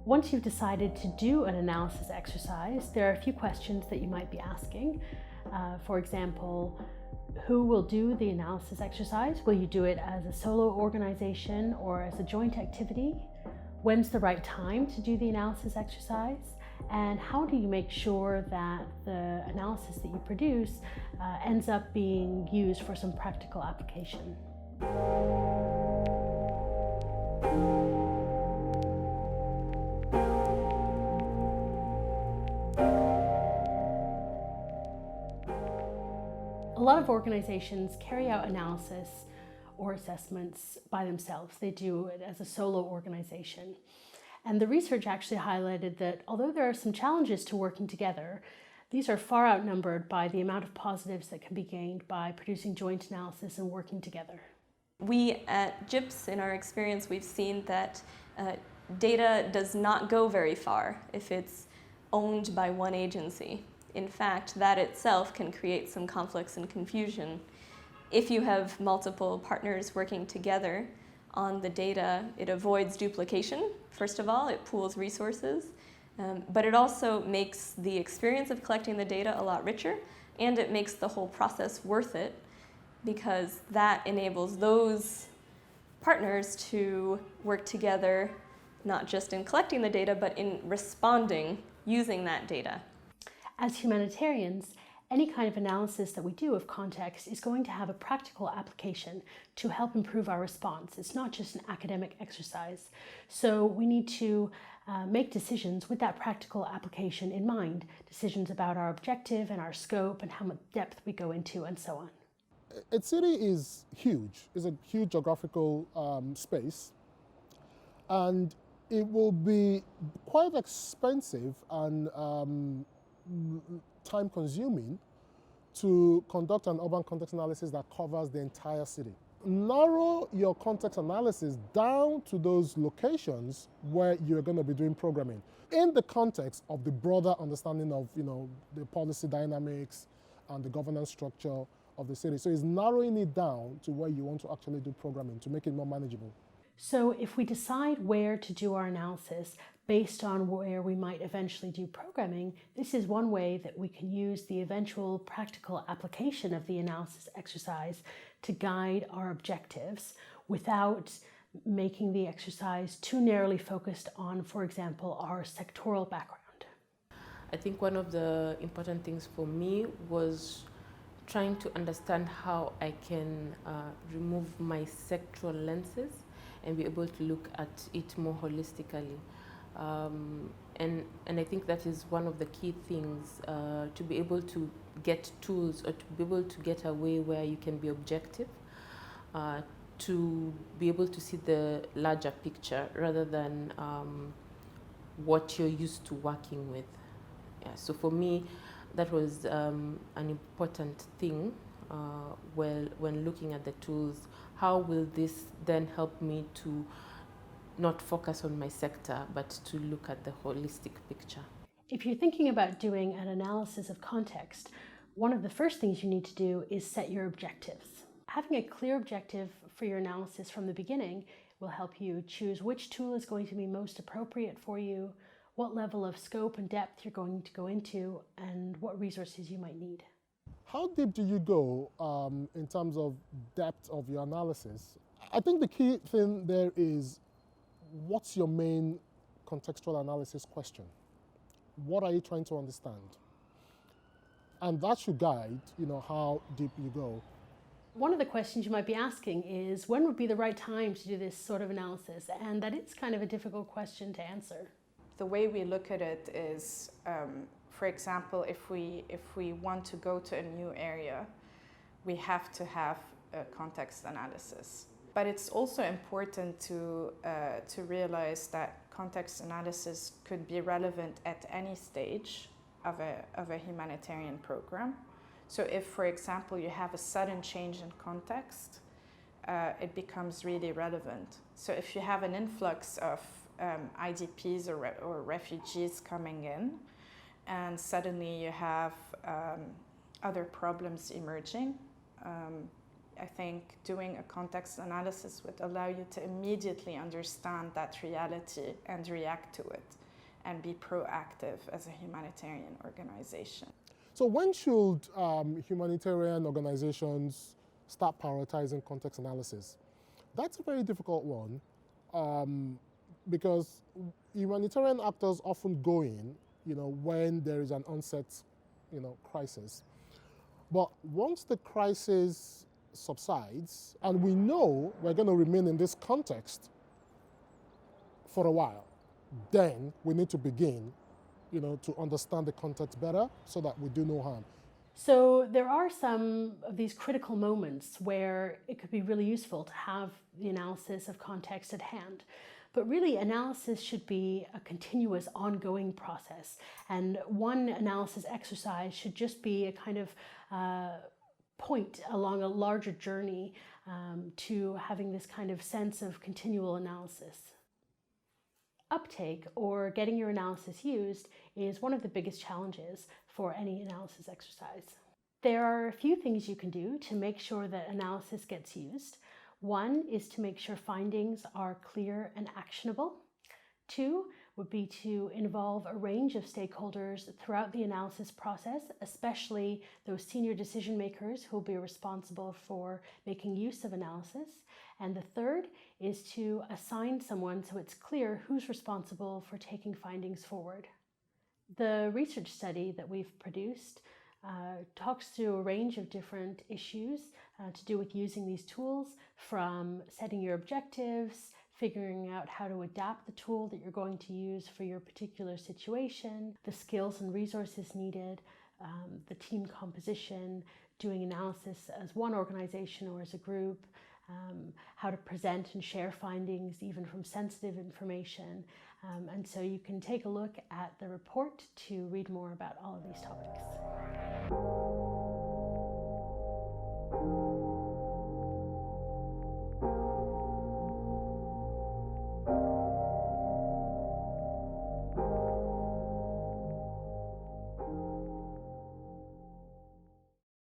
Once you've decided to do an analysis exercise, there are a few questions that you might be asking. For example, who will do the analysis exercise? Will you do it as a solo organization or as a joint activity? When's the right time to do the analysis exercise? And how do you make sure that the analysis that you produce ends up being used for some practical application? A lot of organizations carry out analysis or assessments by themselves. They do it as a solo organization. And the research actually highlighted that although there are some challenges to working together, these are far outnumbered by the amount of positives that can be gained by producing joint analysis and working together. We at GIPS, in our experience, we've seen that data does not go very far if it's owned by one agency. In fact, that itself can create some conflicts and confusion. If you have multiple partners working together on the data, it avoids duplication. First of all, it pools resources, but it also makes the experience of collecting the data a lot richer, and it makes the whole process worth it, because that enables those partners to work together, not just in collecting the data, but in responding using that data. As humanitarians, any kind of analysis that we do of context is going to have a practical application to help improve our response. It's not just an academic exercise. So we need to make decisions with that practical application in mind, decisions about our objective and our scope and how much depth we go into and so on. A city is huge. It's a huge geographical space, and it will be quite expensive and time-consuming to conduct an urban context analysis that covers the entire city. Narrow your context analysis down to those locations where you're going to be doing programming in the context of the broader understanding of, the policy dynamics and the governance structure of the city. So it's narrowing it down to where you want to actually do programming to make it more manageable. So if we decide where to do our analysis based on where we might eventually do programming, this is one way that we can use the eventual practical application of the analysis exercise to guide our objectives without making the exercise too narrowly focused on, for example, our sectoral background. I think one of the important things for me was trying to understand how I can remove my sectoral lenses and be able to look at it more holistically. And I think that is one of the key things, to be able to get tools or to be able to get a way where you can be objective, to be able to see the larger picture rather than what you're used to working with. Yeah, so for me, that was an important thing when looking at the tools. How will this then help me to not focus on my sector, but to look at the holistic picture? If you're thinking about doing an analysis of context, one of the first things you need to do is set your objectives. Having a clear objective for your analysis from the beginning will help you choose which tool is going to be most appropriate for you, what level of scope and depth you're going to go into, and what resources you might need. How deep do you go in terms of depth of your analysis? I think the key thing there is, what's your main contextual analysis question? What are you trying to understand? And that should guide, how deep you go. One of the questions you might be asking is, when would be the right time to do this sort of analysis? And that is kind of a difficult question to answer. The way we look at it is, for example, if we want to go to a new area, we have to have a context analysis. But it's also important to realize that context analysis could be relevant at any stage of a humanitarian program. So if, for example, you have a sudden change in context, it becomes really relevant. So if you have an influx of IDPs or refugees coming in, and suddenly you have other problems emerging, I think doing a context analysis would allow you to immediately understand that reality and react to it and be proactive as a humanitarian organization. So when should humanitarian organizations start prioritizing context analysis? That's a very difficult one because humanitarian actors often go in, when there is an onset, crisis. But once the crisis subsides, and we know we're going to remain in this context for a while, then we need to begin, to understand the context better so that we do no harm. So there are some of these critical moments where it could be really useful to have the analysis of context at hand. But really, analysis should be a continuous, ongoing process. And one analysis exercise should just be a kind of point along a larger journey to having this kind of sense of continual analysis. Uptake, or getting your analysis used, is one of the biggest challenges for any analysis exercise. There are a few things you can do to make sure that analysis gets used. One is to make sure findings are clear and actionable. Two would be to involve a range of stakeholders throughout the analysis process, especially those senior decision makers who will be responsible for making use of analysis. And the third is to assign someone so it's clear who's responsible for taking findings forward. The research study that we've produced talks through a range of different issues to do with using these tools, from setting your objectives, figuring out how to adapt the tool that you're going to use for your particular situation, the skills and resources needed, the team composition, doing analysis as one organization or as a group, how to present and share findings even from sensitive information. And so you can take a look at the report to read more about all of these topics.